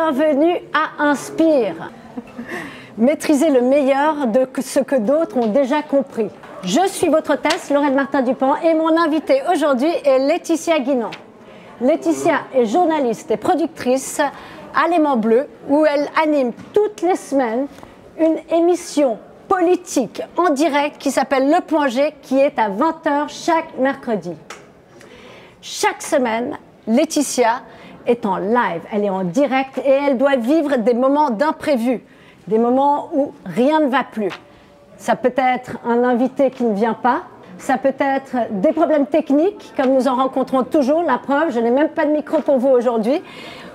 Bienvenue à Inspire. Maîtriser le meilleur de ce que d'autres ont déjà compris. Je suis votre hôtesse, Laurel Martin-Dupont, et mon invitée aujourd'hui est Laetitia Guinan. Laetitia est journaliste et productrice à L'Aimant Bleu, où elle anime toutes les semaines une émission politique en direct qui s'appelle Le Point G, qui est à 20h chaque mercredi. Chaque semaine, Laetitia est en live, elle est en direct et elle doit vivre des moments d'imprévu, des moments où rien ne va plus. Ça peut être un invité qui ne vient pas, ça peut être des problèmes techniques, comme nous en rencontrons toujours, la preuve, je n'ai même pas de micro pour vous aujourd'hui.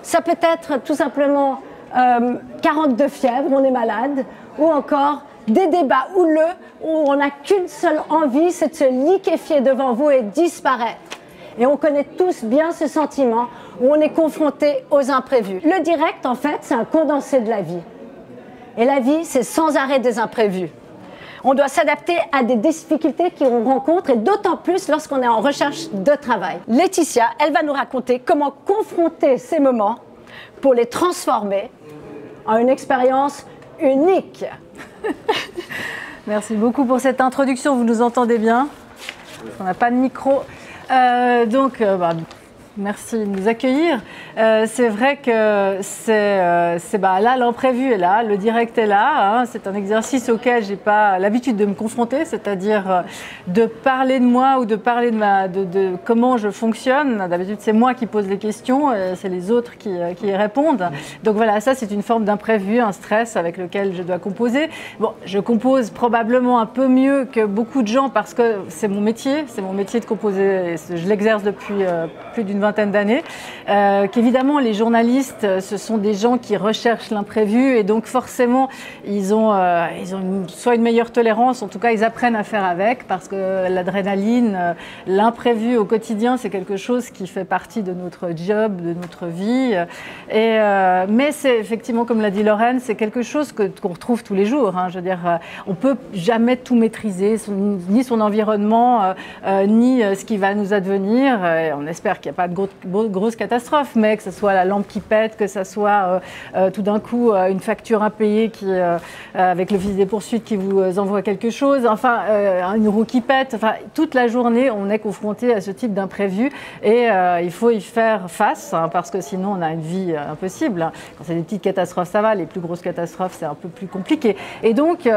Ça peut être tout simplement 42 fièvres, on est malade, ou encore des débats houleux où on n'a qu'une seule envie, c'est de se liquéfier devant vous et disparaître. Et on connaît tous bien ce sentiment où on est confronté aux imprévus. Le direct, en fait, c'est un condensé de la vie. Et la vie, c'est sans arrêt des imprévus. On doit s'adapter à des difficultés qu'on rencontre, et d'autant plus lorsqu'on est en recherche de travail. Laetitia, elle va nous raconter comment confronter ces moments pour les transformer en une expérience unique. Merci beaucoup pour cette introduction, vous nous entendez bien? On n'a pas de micro. Merci de nous accueillir. C'est vrai que là, l'imprévu est là, le direct est là. Hein. C'est un exercice auquel je n'ai pas l'habitude de me confronter, c'est-à-dire de parler de moi ou de parler de comment je fonctionne. D'habitude, c'est moi qui pose les questions, c'est les autres qui y répondent. Donc voilà, ça c'est une forme d'imprévu, un stress avec lequel je dois composer. Bon, je compose probablement un peu mieux que beaucoup de gens parce que c'est mon métier de composer. Je l'exerce depuis plus d'une vingtaine d'années, qu'évidemment les journalistes ce sont des gens qui recherchent l'imprévu et donc forcément ils ont soit une meilleure tolérance, en tout cas ils apprennent à faire avec parce que l'adrénaline, l'imprévu au quotidien c'est quelque chose qui fait partie de notre job, de notre vie mais c'est effectivement comme l'a dit Lorraine, c'est quelque chose qu'on retrouve tous les jours, hein. Je veux dire, on peut jamais tout maîtriser, ni son environnement ni ce qui va nous advenir, on espère qu'il n'y a pas de grosse catastrophe, mais que ce soit la lampe qui pète, que ce soit tout d'un coup une facture impayée avec l'office des poursuites qui vous envoie quelque chose, enfin une roue qui pète, enfin toute la journée on est confronté à ce type d'imprévu et il faut y faire face hein, parce que sinon on a une vie impossible. Quand c'est des petites catastrophes ça va, les plus grosses catastrophes c'est un peu plus compliqué et donc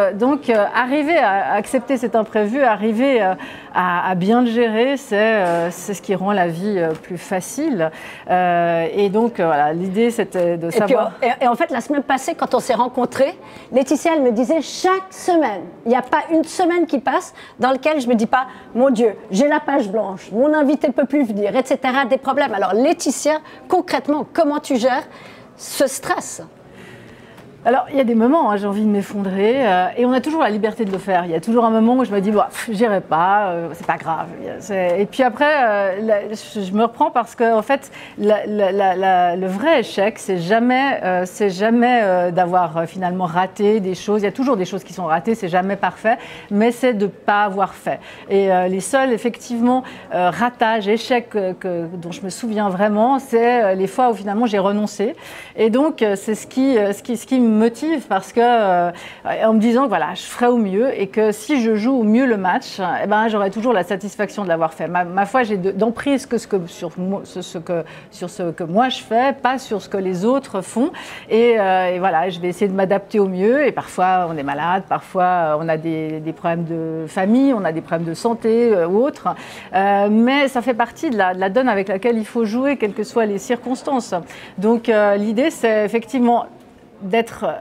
arriver à accepter cet imprévu, arriver à bien le gérer, c'est ce qui rend la vie plus facile. Et donc, voilà, l'idée, c'était de savoir... Et en fait, la semaine passée, quand on s'est rencontrés, Laetitia, elle me disait, chaque semaine, il n'y a pas une semaine qui passe dans laquelle je ne me dis pas, mon Dieu, j'ai la page blanche, mon invité ne peut plus venir, etc., des problèmes. Alors, Laetitia, concrètement, comment tu gères ce stress ? Alors, il y a des moments, hein, j'ai envie de m'effondrer et on a toujours la liberté de le faire. Il y a toujours un moment où je me dis, j'irai pas, c'est pas grave. Et puis après, je me reprends parce que, en fait, le vrai échec, c'est jamais d'avoir finalement raté des choses. Il y a toujours des choses qui sont ratées, c'est jamais parfait, mais c'est de ne pas avoir fait. Et les seuls, effectivement, ratages, échecs dont je me souviens vraiment, c'est les fois où finalement j'ai renoncé. Et donc, c'est ce qui me motive parce que en me disant que voilà, je ferai au mieux et que si je joue au mieux le match, eh ben, j'aurai toujours la satisfaction de l'avoir fait. Ma foi, j'ai d'emprise sur ce que moi je fais, pas sur ce que les autres font. Et voilà, je vais essayer de m'adapter au mieux. Et parfois, on est malade, parfois, on a des problèmes de famille, on a des problèmes de santé ou autres. Mais ça fait partie de la donne avec laquelle il faut jouer, quelles que soient les circonstances. Donc, l'idée, c'est effectivement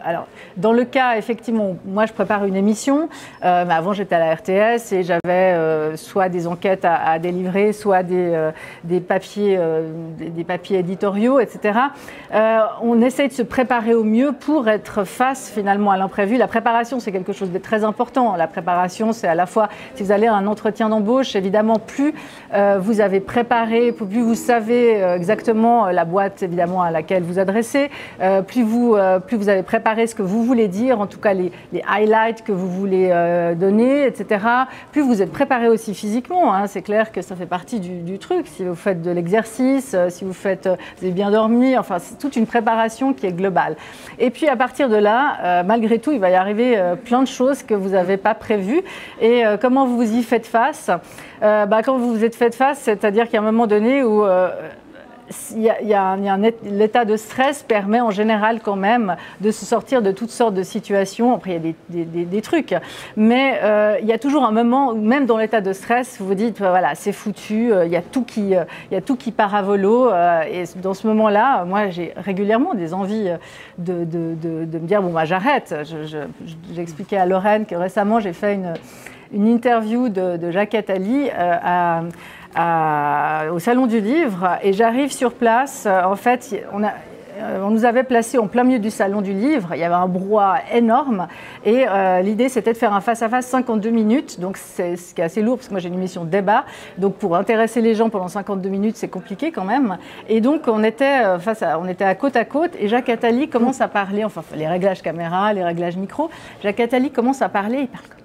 alors, dans le cas, effectivement, moi je prépare une émission, mais avant j'étais à la RTS et j'avais soit des enquêtes à délivrer, soit des papiers éditoriaux, etc. On essaye de se préparer au mieux pour être face finalement à l'imprévu. La préparation, c'est quelque chose de très important. La préparation, c'est à la fois, si vous allez à un entretien d'embauche, évidemment, plus vous avez préparé, plus vous savez exactement la boîte évidemment à laquelle vous adressez, plus vous plus vous avez préparé ce que vous voulez dire, en tout cas les highlights que vous voulez donner, etc., plus vous êtes préparé aussi physiquement. Hein. C'est clair que ça fait partie du truc. Si vous faites de l'exercice, si vous avez bien dormi, enfin, c'est toute une préparation qui est globale. Et puis, à partir de là, malgré tout, il va y arriver plein de choses que vous n'avez pas prévues. Et comment vous y faites face? Quand vous vous êtes fait face, c'est-à-dire qu'il y a un moment donné où l'état de stress permet en général quand même de se sortir de toutes sortes de situations. Après, il y a des trucs, mais il y a toujours un moment où même dans l'état de stress, vous vous dites, voilà, c'est foutu, il y a tout qui part à volo. Et dans ce moment-là, moi, j'ai régulièrement des envies de me dire, bon, j'arrête. J'ai expliqué à Lorraine que récemment, j'ai fait une interview de Jacques Attali au Salon du Livre, et j'arrive sur place. En fait, on nous avait placés en plein milieu du Salon du Livre. Il y avait un brouhaha énorme, et l'idée c'était de faire un face-à-face 52 minutes. Donc c'est ce qui est assez lourd parce que moi j'ai une émission de débat. Donc pour intéresser les gens pendant 52 minutes, c'est compliqué quand même. Et donc on était à côte à côte, et Jacques Attali commence à parler. Enfin, les réglages caméra, les réglages micro. Jacques Attali commence à parler. Il parle comme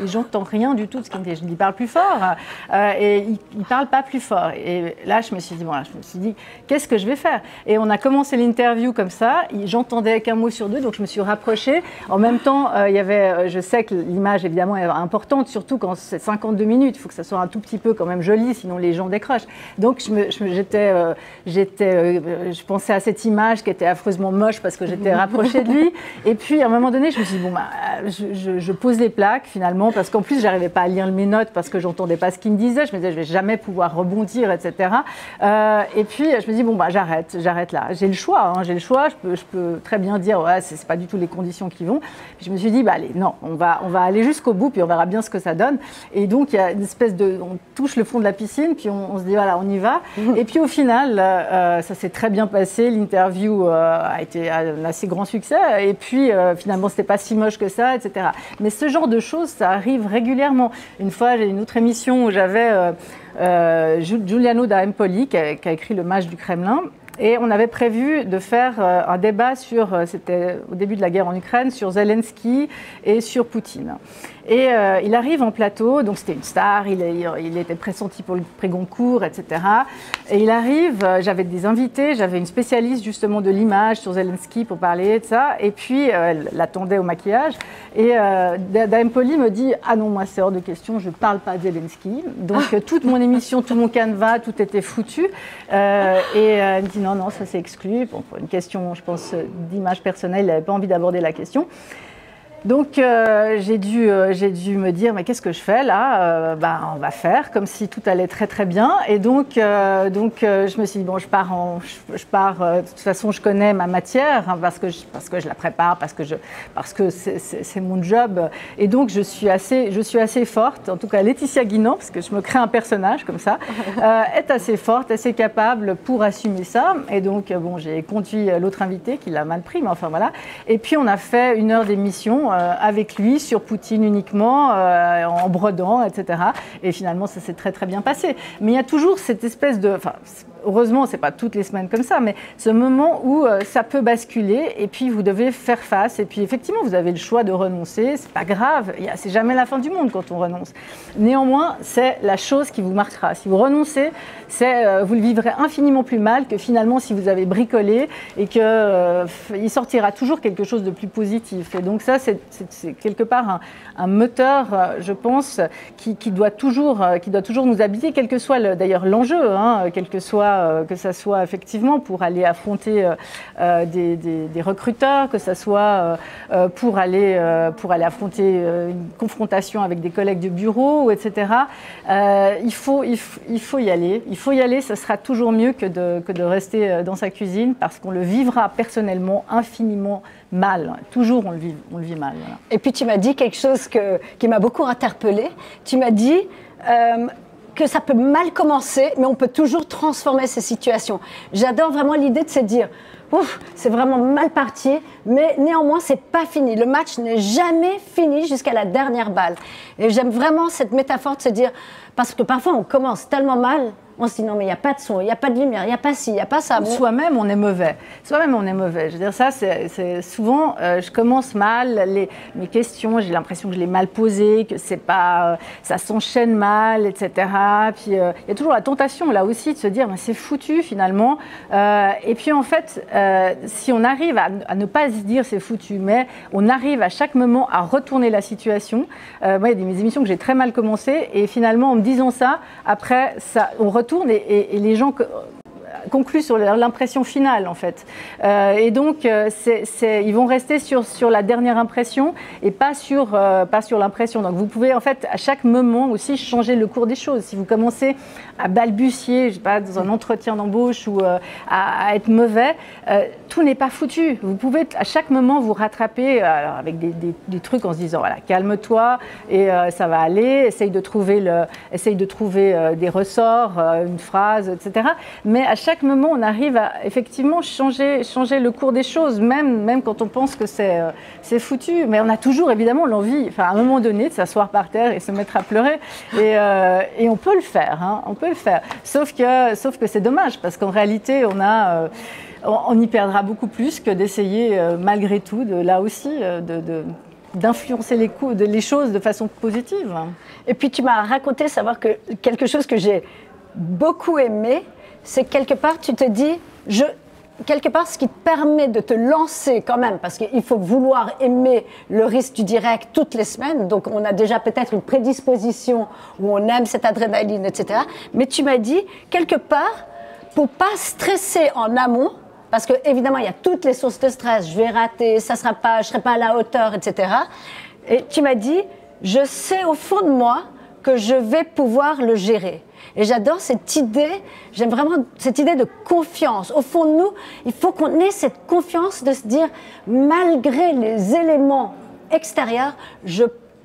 et j'entends rien du tout de ce qu'il me dit. Je lui dis, parle plus fort. Et il ne parle pas plus fort. Et là, je me suis dit, qu'est-ce que je vais faire? Et on a commencé l'interview comme ça. J'entendais qu'un mot sur deux, donc je me suis rapprochée. En même temps, je sais que l'image, évidemment, est importante, surtout quand c'est 52 minutes. Il faut que ça soit un tout petit peu quand même joli, sinon les gens décrochent. Donc, je pensais à cette image qui était affreusement moche parce que j'étais rapprochée de lui. Et puis, à un moment donné, je me suis dit, je pose les plaques, finalement, parce qu'en plus, je n'arrivais pas à lire mes notes parce que je n'entendais pas ce qu'il me disait. Je me disais, je ne vais jamais pouvoir rebondir, etc. Et puis, je me dis, j'arrête là. J'ai le choix, je peux très bien dire, ouais, ce n'est pas du tout les conditions qui vont. Puis je me suis dit, allez, non, on va aller jusqu'au bout, puis on verra bien ce que ça donne. Et donc, il y a une espèce on touche le fond de la piscine, puis on se dit, voilà, on y va. Et puis, au final, ça s'est très bien passé. L'interview a été un assez grand succès. Et puis, finalement, ce n'était pas si moche que ça, etc. Mais ce genre de choses, ça arrive régulièrement. Une fois, j'ai une autre émission où j'avais Giuliano da Empoli qui a écrit Le Mage du Kremlin. Et on avait prévu de faire un débat c'était au début de la guerre en Ukraine, sur Zelensky et sur Poutine. Et il arrive en plateau, donc c'était une star, il était pressenti pour le prix Goncourt, etc. Et il arrive, j'avais des invités, j'avais une spécialiste justement de l'image sur Zelensky pour parler de ça, et puis elle l'attendait au maquillage, et da Empoli me dit « Ah non, moi c'est hors de question, je ne parle pas de Zelensky ». Donc toute mon émission, tout mon canevas, tout était foutu. Et elle me dit « Non, ça c'est exclu ». Bon, pour une question, je pense, d'image personnelle, il n'avait pas envie d'aborder la question. Donc j'ai dû me dire, mais qu'est-ce que je fais là? On va faire comme si tout allait très très bien. Et donc je me suis dit, bon, je pars de toute façon, je connais ma matière, hein, parce que je la prépare, parce que c'est mon job. Et donc je suis assez forte, en tout cas Laetitia Guinan, parce que je me crée un personnage comme ça, est assez forte, assez capable pour assumer ça. Et donc j'ai conduit l'autre invité qui l'a mal pris, mais enfin voilà. Et puis on a fait 1 heure d'émission avec lui sur Poutine uniquement, en brodant, etc. Et finalement, ça s'est très très bien passé. Mais il y a toujours cette espèce de... Heureusement, ce n'est pas toutes les semaines comme ça, mais ce moment où ça peut basculer et puis vous devez faire face. Et puis effectivement, vous avez le choix de renoncer, c'est pas grave, c'est jamais la fin du monde quand on renonce. Néanmoins, c'est la chose qui vous marquera. Si vous renoncez, vous le vivrez infiniment plus mal que finalement si vous avez bricolé et qu'il sortira toujours quelque chose de plus positif. Et donc ça, c'est quelque part un moteur, je pense, qui doit toujours nous habiter, quel que soit d'ailleurs l'enjeu, hein, que ça soit effectivement pour aller affronter des recruteurs, que ça soit pour aller affronter une confrontation avec des collègues de bureau, etc. Il faut y aller. Il faut y aller, ça sera toujours mieux que de rester dans sa cuisine, parce qu'on le vivra personnellement infiniment mal. Toujours on le vit mal. Voilà. Et puis tu m'as dit quelque chose qui m'a beaucoup interpellée. Tu m'as dit que ça peut mal commencer, mais on peut toujours transformer ces situations. J'adore vraiment l'idée de se dire, ouf, c'est vraiment mal parti, mais néanmoins, c'est pas fini. Le match n'est jamais fini jusqu'à la dernière balle. Et j'aime vraiment cette métaphore de se dire, parce que parfois, on commence tellement mal on se dit non mais il n'y a pas de son, il n'y a pas de lumière, il n'y a pas ci, il n'y a pas ça. Soi-même on est mauvais. Soi-même on est mauvais. Je veux dire ça, c'est souvent, je commence mal mes questions, j'ai l'impression que je l'ai mal posées, que c'est pas, ça s'enchaîne mal, etc. Puis il y a toujours la tentation là aussi de se dire c'est foutu finalement. Et puis en fait, si on arrive à ne pas se dire c'est foutu, mais on arrive à chaque moment à retourner la situation. Moi, il y a des émissions que j'ai très mal commencé et finalement en me disant ça, après ça, on retourne et les gens concluent sur l'impression finale en fait. Et donc ils vont rester sur la dernière impression et pas sur l'impression. Donc vous pouvez en fait à chaque moment aussi changer le cours des choses. Si vous commencez à balbutier, je sais pas, dans un entretien d'embauche ou à être mauvais, tout n'est pas foutu. Vous pouvez à chaque moment vous rattraper avec des trucs en se disant voilà, calme-toi et ça va aller, essaye de trouver des ressorts, une phrase, etc. Mais à chaque moment, on arrive à effectivement changer le cours des choses, même quand on pense que c'est foutu. Mais on a toujours évidemment l'envie, à un moment donné, de s'asseoir par terre et se mettre à pleurer. Et on peut le faire, hein, on peut le faire. Sauf que c'est dommage, parce qu'en réalité, on y perdra beaucoup plus que d'essayer, malgré tout, là aussi, d'influencer les choses de façon positive. Et puis tu m'as raconté savoir que quelque chose que j'ai beaucoup aimé, c'est que quelque part tu te dis, quelque part ce qui te permet de te lancer quand même, parce qu'il faut vouloir aimer le risque du direct toutes les semaines, donc on a déjà peut-être une prédisposition où on aime cette adrénaline, etc. Mais tu m'as dit, quelque part, pour pas stresser en amont, parce que évidemment il y a toutes les sources de stress, je vais rater, je serai pas à la hauteur, etc. Et tu m'as dit, je sais au fond de moi que je vais pouvoir le gérer. Et j'adore cette idée, j'aime vraiment cette idée de confiance. Au fond de nous, il faut qu'on ait cette confiance de se dire, malgré les éléments extérieurs, je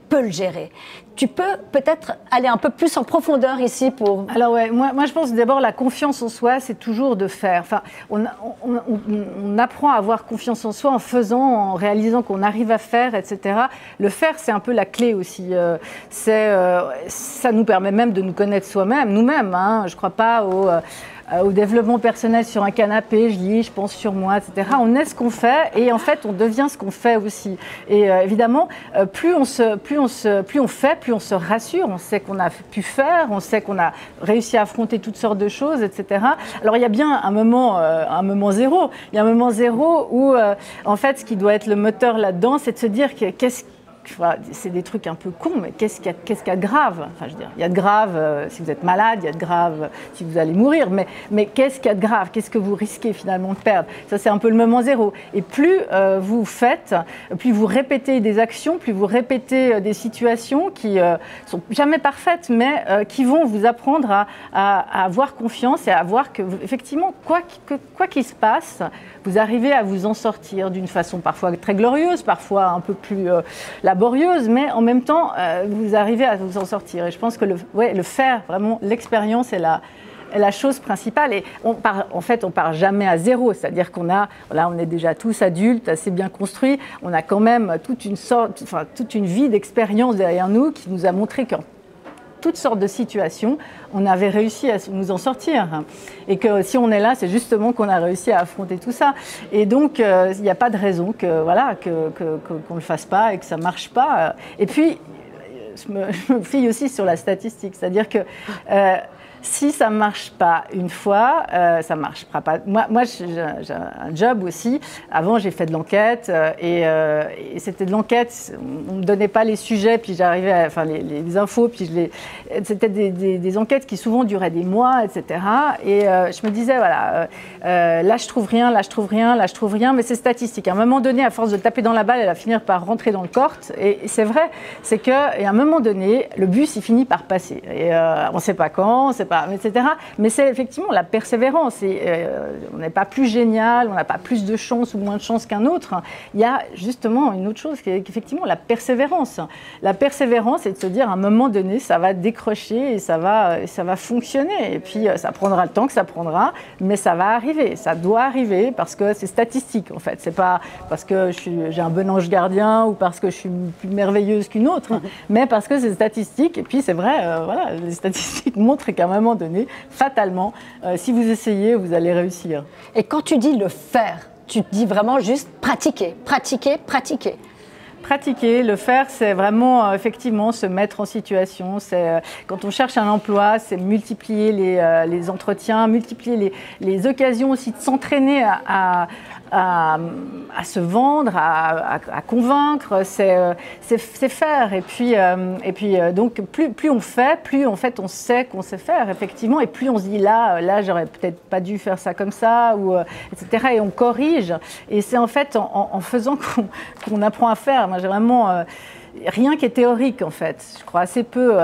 peux le gérer. Tu peux peut-être aller un peu plus en profondeur ici pour... Alors ouais, moi je pense d'abord la confiance en soi, c'est toujours de faire. Enfin, on apprend à avoir confiance en soi en faisant, en réalisant qu'on arrive à faire, etc. Le faire, c'est un peu la clé aussi. Ça nous permet même de nous connaître nous-mêmes. Hein. Je ne crois pas au développement personnel sur un canapé, je lis, je pense sur moi, etc. On est ce qu'on fait et en fait on devient ce qu'on fait aussi. Et évidemment, plus on fait, plus on se rassure, on sait qu'on a pu faire, on sait qu'on a réussi à affronter toutes sortes de choses, etc. Alors il y a bien un moment zéro. Il y a un moment zéro où en fait ce qui doit être le moteur là-dedans, c'est de se dire que c'est des trucs un peu cons, mais qu'est-ce qu'il y a de grave ? Enfin, je veux dire, il y a de grave si vous êtes malade, il y a de grave si vous allez mourir, mais qu'est-ce qu'il y a de grave ? Qu'est-ce que vous risquez finalement de perdre ? Ça, c'est un peu le moment zéro. Et plus vous faites, plus vous répétez des actions, plus vous répétez des situations qui sont jamais parfaites, mais qui vont vous apprendre à avoir confiance et à voir que, effectivement, quoi qu'il se passe, vous arrivez à vous en sortir d'une façon parfois très glorieuse, parfois un peu plus laborieuse, mais en même temps, vous arrivez à vous en sortir. Et je pense que le faire, vraiment, l'expérience est la chose principale. Et on part jamais à zéro. C'est-à-dire on est déjà tous adultes, assez bien construits. On a quand même toute une vie d'expérience derrière nous qui nous a montré qu'en toutes sortes de situations, on avait réussi à nous en sortir. Et que si on est là, c'est justement qu'on a réussi à affronter tout ça. Et donc, il n'y a pas de raison qu'on ne le fasse pas et que ça ne marche pas. Et puis, je me fie aussi sur la statistique. C'est-à-dire que si ça ne marche pas une fois, ça ne marchera pas. Moi j'ai un job aussi. Avant, j'ai fait de l'enquête et c'était de l'enquête. On ne me donnait pas les sujets, puis j'arrivais les infos, puis c'était des enquêtes qui souvent duraient des mois, etc. Et je me disais, voilà, là je trouve rien, mais c'est statistique. À un moment donné, à force de taper dans la balle, elle va finir par rentrer dans le court. Et c'est vrai, c'est qu'à un moment donné, le bus, il finit par passer. Et on ne sait pas quand, etc. Mais c'est effectivement la persévérance. Et, on n'est pas plus génial, on n'a pas plus de chance ou moins de chance qu'un autre. Il y a justement une autre chose qui est effectivement la persévérance. La persévérance, c'est de se dire à un moment donné, ça va décrocher et ça va fonctionner. Et puis, ça prendra le temps que ça prendra, mais ça va arriver. Ça doit arriver parce que c'est statistique, en fait. C'est pas parce que j'ai un bon ange gardien ou parce que je suis plus merveilleuse qu'une autre, mais parce que c'est statistique. Et puis c'est vrai, voilà, les statistiques montrent qu'à un moment donné, fatalement, si vous essayez, vous allez réussir. Et quand tu dis le faire, tu dis vraiment juste pratiquer, pratiquer, pratiquer. Pratiquer, le faire, c'est vraiment effectivement se mettre en situation. C'est quand on cherche un emploi, c'est multiplier les entretiens, multiplier les occasions aussi de s'entraîner à se vendre, à convaincre. C'est faire. Et puis donc plus on fait, plus en fait on sait qu'on sait faire effectivement. Et plus on se dit là j'aurais peut-être pas dû faire ça comme ça ou etc. Et on corrige. Et c'est en fait en faisant qu'on apprend à faire. Moi, j'ai vraiment rien qui est théorique en fait. Je crois assez peu.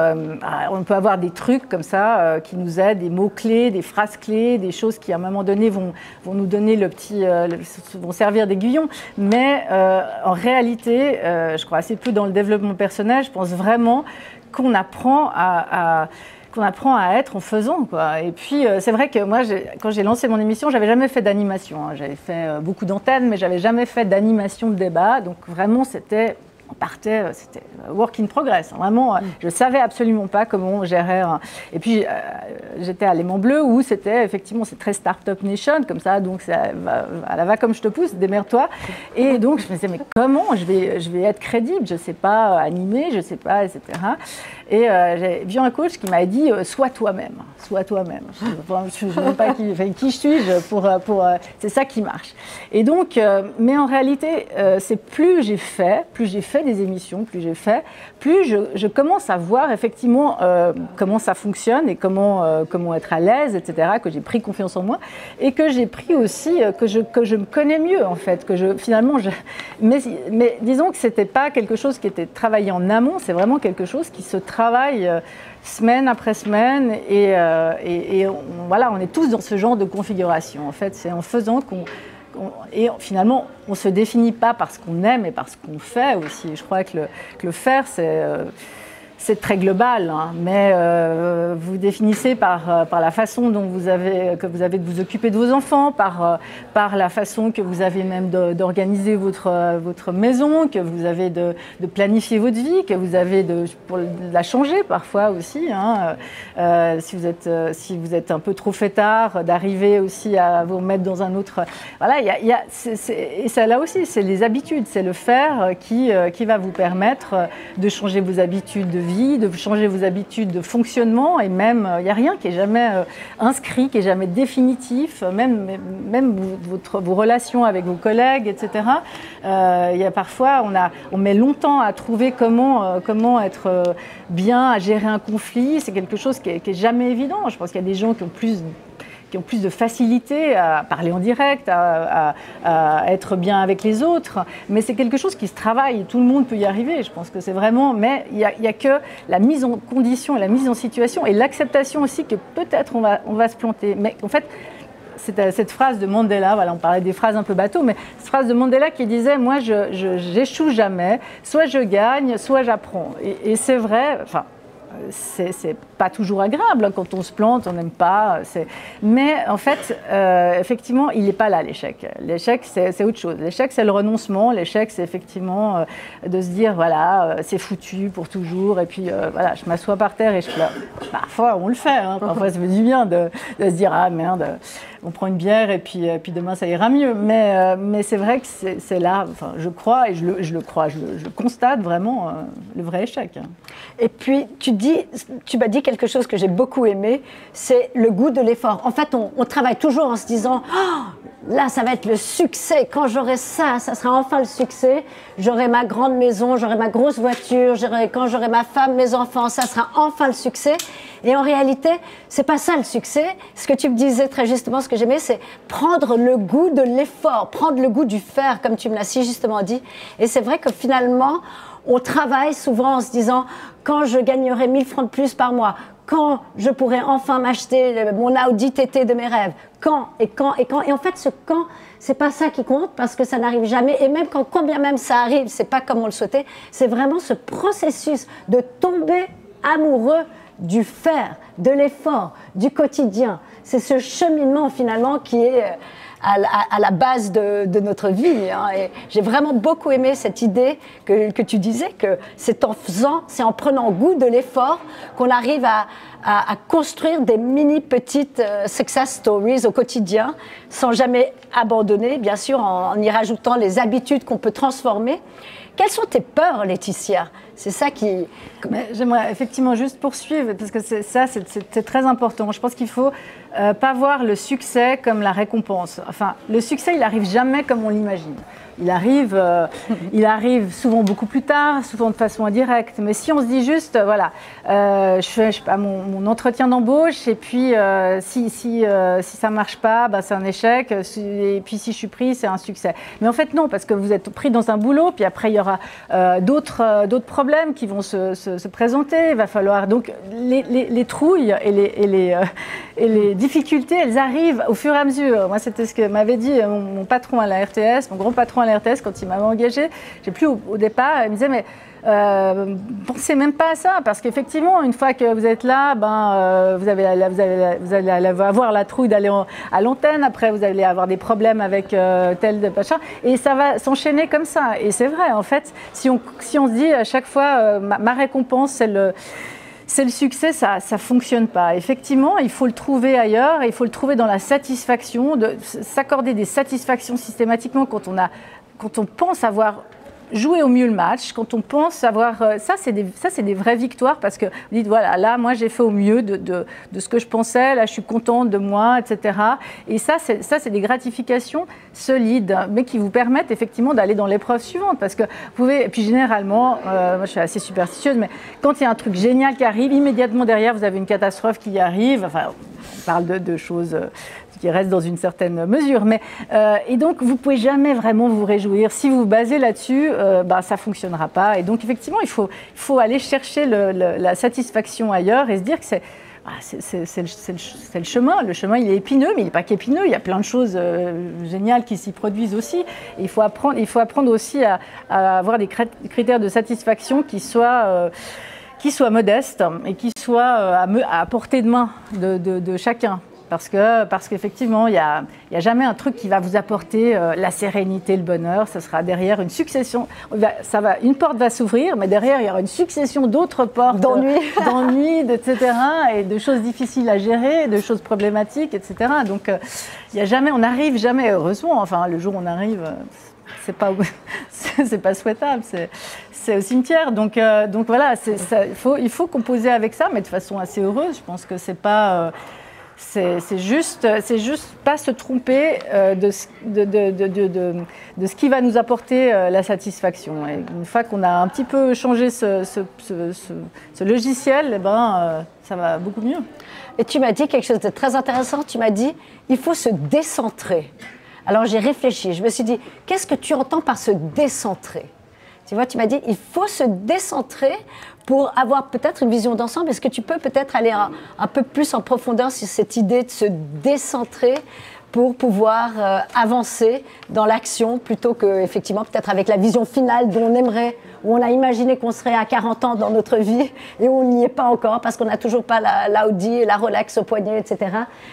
On peut avoir des trucs comme ça qui nous aident, des mots-clés, des phrases-clés, des choses qui à un moment donné vont nous donner vont servir d'aiguillon. Mais en réalité, je crois assez peu dans le développement personnel. Je pense vraiment qu'on apprend à être en faisant, quoi. Et puis, c'est vrai que moi, quand j'ai lancé mon émission, j'avais jamais fait d'animation. Hein. J'avais fait beaucoup d'antennes, mais j'avais jamais fait d'animation de débat. Donc, vraiment, c'était work in progress. Vraiment, je savais absolument pas comment on gérait. Et puis, j'étais à Léman Bleu où c'était effectivement, c'est très Startup Nation, comme ça, donc ça va comme je te pousse, démerde-toi. Et donc, je me disais, mais comment je vais être crédible? Je sais pas animer, je sais pas, etc. Et j'ai vu un coach qui m'a dit, sois toi-même. Sois toi-même. Je ne sais même pas qui suis-je pour c'est ça qui marche. Et donc, mais en réalité, c'est plus j'ai fait des émissions, plus je commence à voir effectivement comment ça fonctionne et comment être à l'aise, etc., que j'ai pris confiance en moi et que j'ai pris aussi, que je me connais mieux en fait, mais disons que c'était pas quelque chose qui était travaillé en amont, c'est vraiment quelque chose qui se travaille semaine après semaine et voilà, on est tous dans ce genre de configuration. En fait, c'est en faisant et finalement, on ne se définit pas par ce qu'on aime, mais par ce qu'on fait aussi. Je crois que le faire, c'est très global, hein, mais vous définissez par la façon dont vous avez de vous occuper de vos enfants, par la façon que vous avez même d'organiser votre maison, que vous avez de planifier votre vie, que vous avez pour la changer parfois aussi. Hein, si vous êtes un peu trop fêtard, d'arriver aussi à vous mettre dans un autre. Voilà, et ça là aussi, c'est les habitudes, c'est le faire qui va vous permettre de changer vos habitudes de vie, de changer vos habitudes de fonctionnement et même, il n'y a rien qui est jamais inscrit, qui est jamais définitif, même vos relations avec vos collègues, etc. Il y a parfois, on met longtemps à trouver comment être bien, à gérer un conflit, c'est quelque chose qui est jamais évident. Je pense qu'il y a des gens qui ont plus de facilité à parler en direct, à être bien avec les autres. Mais c'est quelque chose qui se travaille. Tout le monde peut y arriver. Je pense que c'est vraiment... Mais il y a que la mise en condition, la mise en situation et l'acceptation aussi que peut-être on va se planter. Mais en fait, cette phrase de Mandela, voilà, on parlait des phrases un peu bateau, mais cette phrase de Mandela qui disait « Moi, j'échoue jamais. Soit je gagne, soit j'apprends. » Et c'est vrai... Enfin, c'est pas toujours agréable hein, quand on se plante, on n'aime pas. Mais en fait, effectivement, il n'est pas là l'échec. L'échec, c'est autre chose. L'échec, c'est le renoncement. L'échec, c'est effectivement de se dire voilà, c'est foutu pour toujours. Et puis voilà, je m'assois par terre et je pleure. Parfois, on le fait. Hein. Parfois, ça fait du bien de se dire ah merde, on prend une bière et puis demain ça ira mieux. Mais c'est vrai que c'est là. Enfin, je crois et je le constate vraiment le vrai échec. Et puis tu m'as dit quelque chose que j'ai beaucoup aimé, c'est le goût de l'effort. En fait, on travaille toujours en se disant oh, là, ça va être le succès. Quand j'aurai ça sera enfin le succès. J'aurai ma grande maison, j'aurai ma grosse voiture, quand j'aurai ma femme, mes enfants, ça sera enfin le succès. Et en réalité, c'est pas ça le succès. Ce que tu me disais très justement, ce que j'aimais, c'est prendre le goût de l'effort, prendre le goût du faire, comme tu me l'as si justement dit. Et c'est vrai que finalement, on travaille souvent en se disant quand je gagnerai 1000 francs de plus par mois, quand je pourrai enfin m'acheter mon Audi TT de mes rêves, quand. Et en fait, ce quand, c'est pas ça qui compte parce que ça n'arrive jamais. Et même quand bien même ça arrive, c'est pas comme on le souhaitait. C'est vraiment ce processus de tomber amoureux du faire, de l'effort, du quotidien. C'est ce cheminement finalement qui est à la base de notre vie. Hein. Et j'ai vraiment beaucoup aimé cette idée que tu disais, que c'est en prenant goût de l'effort qu'on arrive à construire des mini petites success stories au quotidien, sans jamais abandonner, bien sûr, en y rajoutant les habitudes qu'on peut transformer. Quelles sont tes peurs, Laetitia? C'est ça qui... J'aimerais effectivement juste poursuivre, parce que c'est très important. Je pense qu'il ne faut pas voir le succès comme la récompense. Enfin, le succès, il n'arrive jamais comme on l'imagine. Il arrive souvent beaucoup plus tard, souvent de façon indirecte. Mais si on se dit juste, voilà, je fais pas, mon entretien d'embauche, et puis si ça ne marche pas, bah, c'est un échec. Et puis si je suis pris, c'est un succès. Mais en fait, non, parce que vous êtes pris dans un boulot, puis après, il y aura d'autres problèmes qui vont se présenter. Il va falloir... Donc, les trouilles et les difficultés, elles arrivent au fur et à mesure. Moi, c'était ce que m'avait dit mon patron à la RTS, mon grand patron à la RTS, quand il m'avait engagé. J'ai plus au départ, il me disait, mais pensez même pas à ça, parce qu'effectivement, une fois que vous êtes là, vous allez avoir la trouille d'aller à l'antenne. Après, vous allez avoir des problèmes avec tel machin, et ça va s'enchaîner comme ça. Et c'est vrai, en fait, si on se dit à chaque fois, ma récompense, c'est le succès, ça ne fonctionne pas. Effectivement, il faut le trouver ailleurs, il faut le trouver dans la satisfaction, de s'accorder des satisfactions systématiquement quand on pense avoir joué au mieux le match, quand on pense avoir... Ça, c'est des vraies victoires, parce que vous dites, voilà, là, moi, j'ai fait au mieux de ce que je pensais, là, je suis contente de moi, etc. Et ça, c'est des gratifications solides, mais qui vous permettent effectivement d'aller dans l'épreuve suivante, parce que vous pouvez... Et puis, généralement, moi, je suis assez superstitieuse, mais quand il y a un truc génial qui arrive, immédiatement derrière, vous avez une catastrophe qui arrive. Enfin, on parle de choses... qui reste dans une certaine mesure. Et donc, vous ne pouvez jamais vraiment vous réjouir. Si vous vous basez là-dessus, ça ne fonctionnera pas. Et donc, effectivement, il faut aller chercher la satisfaction ailleurs et se dire que c'est le chemin. Le chemin, il est épineux, mais il n'est pas qu'épineux. Il y a plein de choses géniales qui s'y produisent aussi. Et il faut apprendre aussi à avoir des critères de satisfaction qui soient modestes et qui soient à portée de main de chacun. Parce qu'effectivement, il n'y a jamais un truc qui va vous apporter la sérénité, le bonheur. Ce sera derrière une succession. Une porte va s'ouvrir, mais derrière, il y aura une succession d'autres portes. D'ennuis, etc. Et de choses difficiles à gérer, de choses problématiques, etc. Donc, on n'arrive jamais, heureusement. Enfin, le jour où on arrive, c'est pas souhaitable. C'est au cimetière. Donc voilà, il faut composer avec ça, mais de façon assez heureuse. Je pense que c'est pas... C'est juste pas se tromper de ce qui va nous apporter la satisfaction. Et une fois qu'on a un petit peu changé ce logiciel, ça va beaucoup mieux. Et tu m'as dit quelque chose de très intéressant. Tu m'as dit, il faut se décentrer. Alors j'ai réfléchi. Je me suis dit, qu'est-ce que tu entends par se décentrer? Tu vois, tu m'as dit, il faut se décentrer pour avoir peut-être une vision d'ensemble. Est-ce que tu peux peut-être aller un peu plus en profondeur sur cette idée de se décentrer pour pouvoir avancer dans l'action plutôt que, effectivement, peut-être avec la vision finale dont on aimerait, où on a imaginé qu'on serait à 40 ans dans notre vie et où on n'y est pas encore parce qu'on n'a toujours pas la Audi, la Rolex au poignet, etc.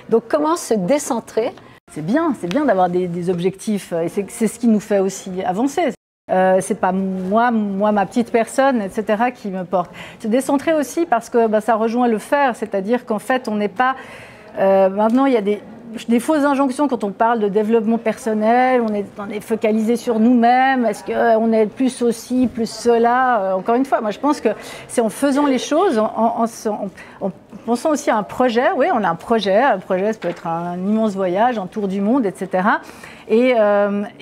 Donc, comment se décentrer? C'est bien d'avoir des objectifs et c'est ce qui nous fait aussi avancer. C'est pas moi, ma petite personne, etc. qui me porte. Se décentrer aussi parce que ça rejoint le faire, c'est-à-dire qu'en fait, on n'est pas... maintenant, il y a des fausses injonctions quand on parle de développement personnel, on est focalisé sur nous-mêmes, est-ce qu'on est plus ceci, plus cela? Encore une fois, moi je pense que c'est en faisant les choses, en pensant aussi à un projet. Oui, on a un projet, ça peut être un immense voyage, un tour du monde, etc. Et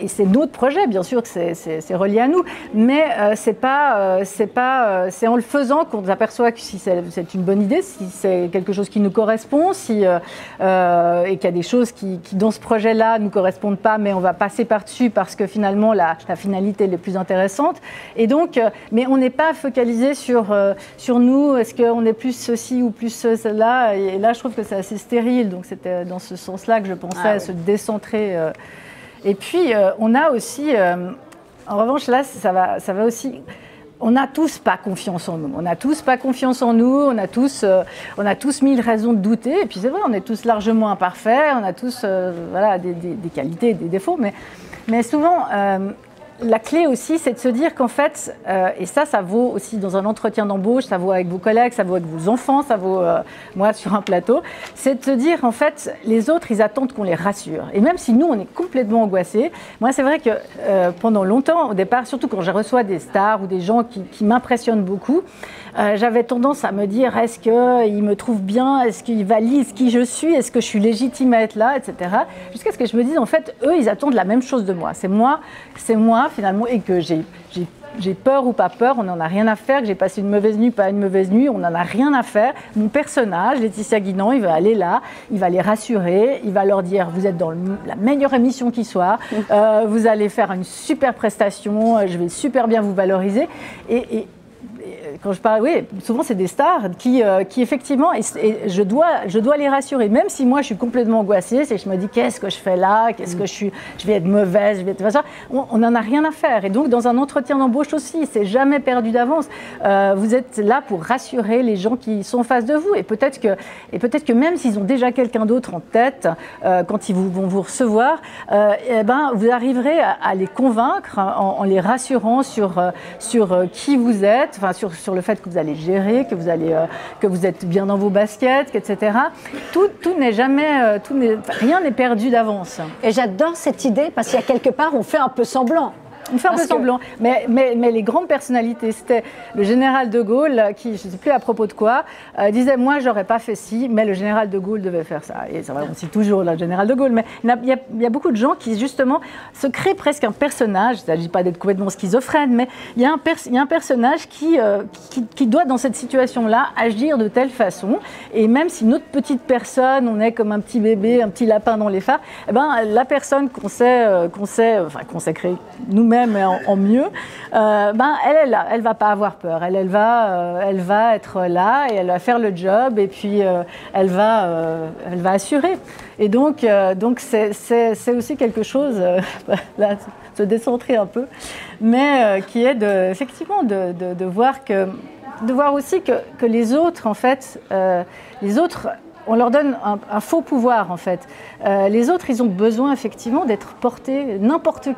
c'est notre projet, bien sûr que c'est relié à nous, mais c'est en le faisant qu'on aperçoit que si c'est une bonne idée, si c'est quelque chose qui nous correspond, et qu'il y a des choses qui dans ce projet-là ne nous correspondent pas, mais on va passer par-dessus parce que finalement la finalité est la plus intéressante. Et donc, mais on n'est pas focalisé sur nous, est-ce qu'on est plus ceci ou plus cela, et là je trouve que c'est assez stérile, donc c'était dans ce sens-là que je pensais à se décentrer. Et puis, on a aussi, en revanche, là, ça va aussi on n'a tous pas confiance en nous. On n'a tous pas confiance en nous, on a tous mille raisons de douter. Et puis c'est vrai, on est tous largement imparfaits, on a tous voilà, des qualités et des défauts. Mais souvent, la clé aussi, c'est de se dire qu'en fait, et ça vaut aussi dans un entretien d'embauche, ça vaut avec vos collègues, ça vaut avec vos enfants, ça vaut moi sur un plateau, c'est de se dire en fait, les autres, ils attendent qu'on les rassure. Et même si nous, on est complètement angoissés, moi c'est vrai que pendant longtemps, au départ, surtout quand je reçois des stars ou des gens qui m'impressionnent beaucoup, j'avais tendance à me dire, est-ce qu'ils me trouvent bien, est-ce qu'ils valident qui je suis, est-ce que je suis légitime à être là, etc. Jusqu'à ce que je me dise, en fait, eux, ils attendent la même chose de moi. C'est moi finalement, et que j'ai peur ou pas peur, on n'en a rien à faire, que j'ai passé une mauvaise nuit, pas une mauvaise nuit, on n'en a rien à faire. Mon personnage, Laetitia Guinan, il va aller là, il va les rassurer, il va leur dire, vous êtes dans la meilleure émission qui soit, vous allez faire une super prestation, je vais super bien vous valoriser. Et quand je parle, oui, souvent c'est des stars qui effectivement, et je dois les rassurer, même si moi je suis complètement angoissée, c'est que je me dis qu'est-ce que je fais là, qu'est-ce que je vais être mauvaise, je vais être ça. On n'en a rien à faire. Et donc dans un entretien d'embauche aussi, c'est jamais perdu d'avance. Vous êtes là pour rassurer les gens qui sont en face de vous, et peut-être que même s'ils ont déjà quelqu'un d'autre en tête, quand ils vont vous recevoir, vous arriverez à les convaincre en les rassurant sur qui vous êtes, enfin sur le fait que vous allez gérer, que vous êtes bien dans vos baskets, etc. Tout n'est jamais, rien n'est perdu d'avance. Et j'adore cette idée parce qu'il y a quelque part, on fait un peu semblant. On fait un peu semblant, mais les grandes personnalités, c'était le général de Gaulle qui, je ne sais plus à propos de quoi, disait « moi j'aurais pas fait ci, mais le général de Gaulle devait faire ça ». Et ça va, on cite toujours le général de Gaulle, mais il y a beaucoup de gens qui justement se créent presque un personnage, il ne s'agit pas d'être complètement schizophrène, mais il y a un personnage qui doit dans cette situation-là agir de telle façon, et même si notre petite personne, on est comme un petit bébé, un petit lapin dans les phares, la personne qu'on s'est créée nous-mêmes, mais en mieux, elle est là, elle va pas avoir peur, elle va être là et elle va faire le job et puis elle va assurer. Et donc c'est aussi quelque chose, là, se décentrer un peu, mais qui est effectivement de voir aussi que les autres, en fait, on leur donne un faux pouvoir, en fait. Les autres, ils ont besoin, effectivement, d'être portés, n'importe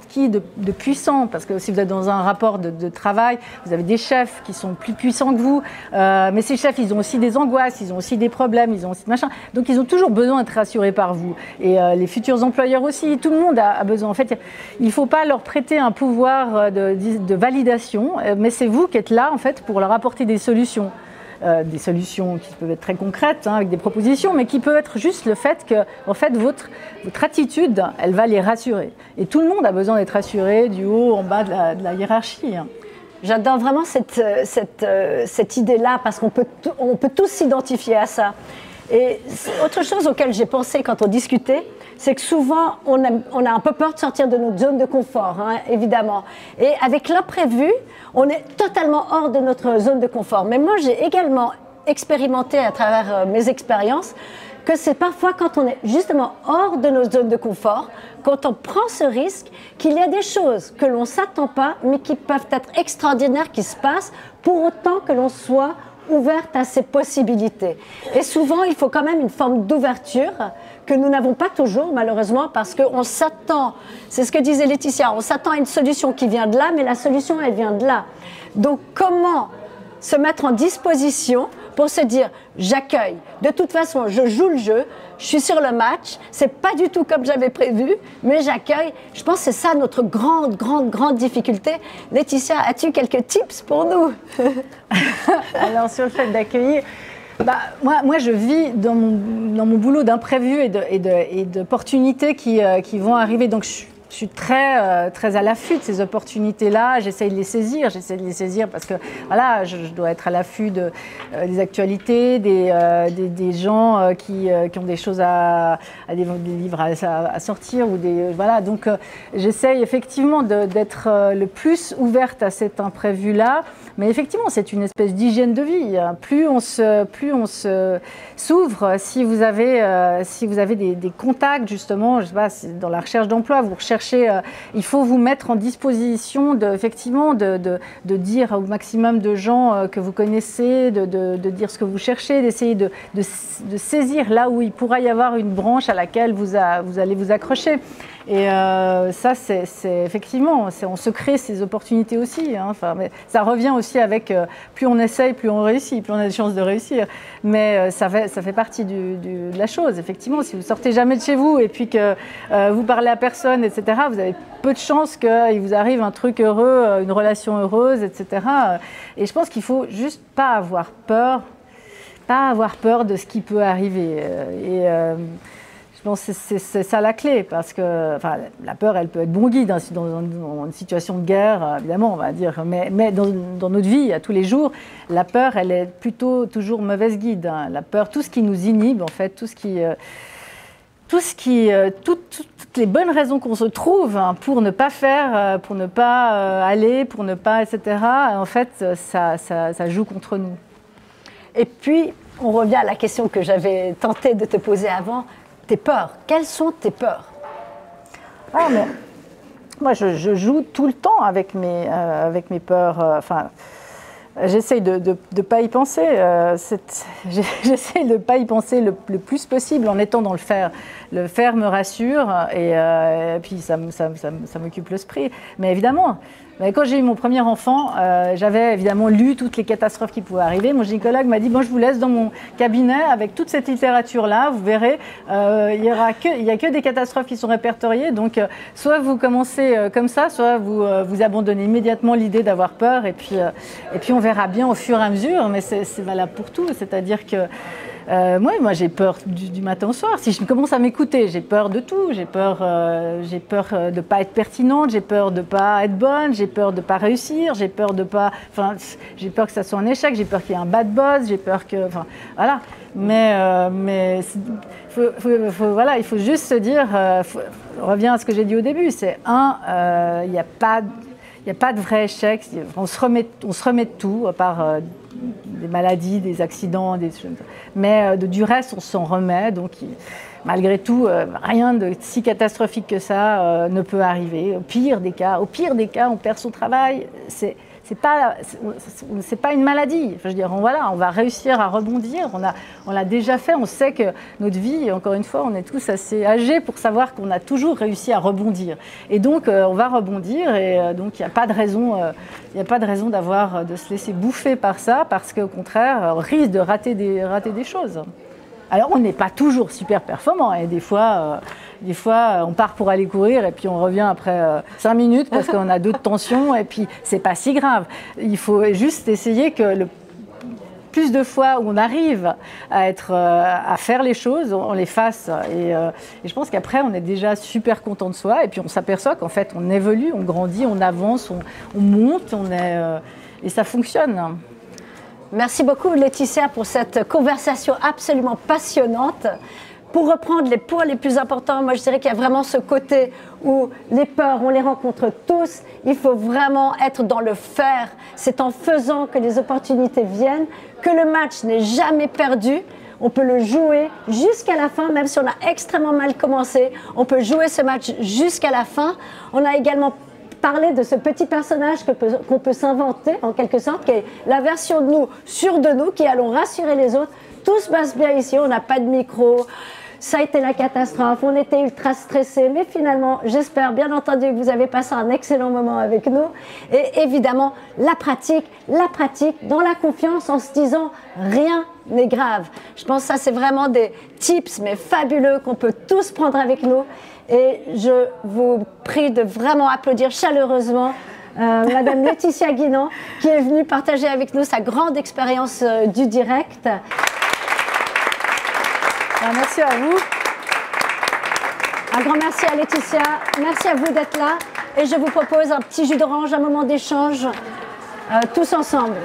qui de puissant, parce que si vous êtes dans un rapport de travail, vous avez des chefs qui sont plus puissants que vous, mais ces chefs, ils ont aussi des angoisses, ils ont aussi des problèmes, ils ont aussi machin. Donc, ils ont toujours besoin d'être rassurés par vous. Et les futurs employeurs aussi, tout le monde a besoin. En fait, il ne faut pas leur prêter un pouvoir de validation, mais c'est vous qui êtes là, en fait, pour leur apporter des solutions. Des solutions qui peuvent être très concrètes, avec des propositions, mais qui peuvent être juste le fait que, en fait, votre attitude, elle va les rassurer. Et tout le monde a besoin d'être rassuré du haut en bas de la hiérarchie. J'adore vraiment cette idée-là, parce qu'on peut tous s'identifier à ça. Et autre chose auquel j'ai pensé quand on discutait, c'est que souvent, on a un peu peur de sortir de notre zone de confort, évidemment. Et avec l'imprévu, on est totalement hors de notre zone de confort. Mais moi, j'ai également expérimenté à travers mes expériences que c'est parfois quand on est justement hors de nos zones de confort, quand on prend ce risque, qu'il y a des choses que l'on ne s'attend pas, mais qui peuvent être extraordinaires, qui se passent, pour autant que l'on soit ouverte à ces possibilités. Et souvent, il faut quand même une forme d'ouverture que nous n'avons pas toujours, malheureusement, parce qu'on s'attend, c'est ce que disait Laetitia, on s'attend à une solution qui vient de là, mais la solution, elle vient de là. Donc, comment se mettre en disposition pour se dire, j'accueille, de toute façon, je joue le jeu, je suis sur le match, c'est pas du tout comme j'avais prévu, mais j'accueille. Je pense que c'est ça notre grande difficulté. Laetitia, as-tu quelques tips pour nous? Alors, sur le fait d'accueillir, moi, je vis dans mon boulot d'imprévus et d'opportunités qui vont arriver. Donc, je suis très à l'affût de ces opportunités-là. J'essaie de les saisir parce que voilà, je dois être à l'affût des actualités, des gens qui ont des choses des livres à sortir ou voilà. Donc j'essaie effectivement d'être le plus ouverte à cet imprévu-là. Mais effectivement, c'est une espèce d'hygiène de vie. Plus on s'ouvre, si vous avez des contacts justement, je sais pas, dans la recherche d'emploi, vous recherchez chercher, il faut vous mettre en disposition effectivement de dire au maximum de gens que vous connaissez, de dire ce que vous cherchez, d'essayer de saisir là où il pourra y avoir une branche à laquelle vous allez vous accrocher. Et ça, c'est effectivement, on se crée ces opportunités aussi. Hein. Enfin, mais ça revient aussi avec plus on essaye, plus on réussit, plus on a des chances de réussir. Mais ça fait partie de la chose. Effectivement, si vous sortez jamais de chez vous et puis que vous parlez à personne, etc., vous avez peu de chances qu'il vous arrive un truc heureux, une relation heureuse, etc. Et je pense qu'il faut juste pas avoir peur de ce qui peut arriver. Je pense que c'est ça la clé, parce que enfin, la peur, elle peut être bon guide dans une situation de guerre, évidemment, on va dire. Mais dans notre vie, à tous les jours, la peur, elle est plutôt toujours mauvaise guide. Hein. La peur, tout ce qui nous inhibe, en fait, toutes les bonnes raisons qu'on se trouve hein, pour ne pas faire, pour ne pas aller, pour ne pas, etc., en fait, ça joue contre nous. Et puis, on revient à la question que j'avais tenté de te poser avant. Tes peurs, quelles sont tes peurs? Mais moi, je joue tout le temps avec mes peurs. Enfin, j'essaye de ne pas y penser. J'essaye de ne pas y penser le plus possible en étant dans le faire. Le faire me rassure et puis ça m'occupe l'esprit. Mais évidemment, quand j'ai eu mon premier enfant, j'avais évidemment lu toutes les catastrophes qui pouvaient arriver. Mon gynécologue m'a dit, bon, je vous laisse dans mon cabinet avec toute cette littérature-là, vous verrez, il n'y a que des catastrophes qui sont répertoriées. Donc, soit vous commencez comme ça, soit vous abandonnez immédiatement l'idée d'avoir peur. Et puis on verra bien au fur et à mesure, mais c'est valable pour tout. C'est-à-dire que moi j'ai peur du matin au soir. Si je commence à m'écouter, j'ai peur de tout. J'ai peur de ne pas être pertinente, j'ai peur de ne pas être bonne, j'ai peur de ne pas réussir, j'ai peur que ça soit un échec, j'ai peur qu'il y ait un bad buzz, j'ai peur que... Enfin, voilà. Mais il faut juste se dire, on revient à ce que j'ai dit au début, c'est il n'y a pas de vrai échec, on se remet de tout, à part des maladies, des accidents, mais du reste, on s'en remet. Donc, malgré tout, rien de si catastrophique que ça ne peut arriver. Au pire des cas, on perd son travail. C'est pas une maladie. Enfin, je veux dire, on va réussir à rebondir. On l'a déjà fait. On sait que notre vie, encore une fois, on est tous assez âgés pour savoir qu'on a toujours réussi à rebondir. Et donc, on va rebondir. Et donc, il n'y a pas de raison, de se laisser bouffer par ça, parce qu'au contraire, on risque de rater des choses. Alors, on n'est pas toujours super performant. Et des fois, on part pour aller courir et puis on revient après 5 minutes parce qu'on a d'autres tensions et puis c'est pas si grave. Il faut juste essayer que le plus de fois où on arrive à faire les choses, on les fasse. Et je pense qu'après, on est déjà super content de soi et puis on s'aperçoit qu'en fait, on évolue, on grandit, on avance, on monte, et ça fonctionne. Merci beaucoup Laetitia pour cette conversation absolument passionnante. Pour reprendre les points les plus importants, moi je dirais qu'il y a vraiment ce côté où les peurs, on les rencontre tous. Il faut vraiment être dans le faire. C'est en faisant que les opportunités viennent, que le match n'est jamais perdu. On peut le jouer jusqu'à la fin, même si on a extrêmement mal commencé. On peut jouer ce match jusqu'à la fin. On a également parler de ce petit personnage qu'on peut s'inventer, en quelque sorte, qui est la version de nous, sûre de nous, qui allons rassurer les autres. Tout se passe bien ici, on n'a pas de micro, ça a été la catastrophe, on était ultra stressés, mais finalement, j'espère bien entendu que vous avez passé un excellent moment avec nous. Et évidemment, la pratique, dans la confiance, en se disant rien n'est grave. Je pense que ça, c'est vraiment des tips, mais fabuleux, qu'on peut tous prendre avec nous. Et je vous prie de vraiment applaudir chaleureusement Madame Laetitia Guinan, qui est venue partager avec nous sa grande expérience du direct. Merci à vous. Un grand merci à Laetitia. Merci à vous d'être là. Et je vous propose un petit jus d'orange, un moment d'échange, tous ensemble.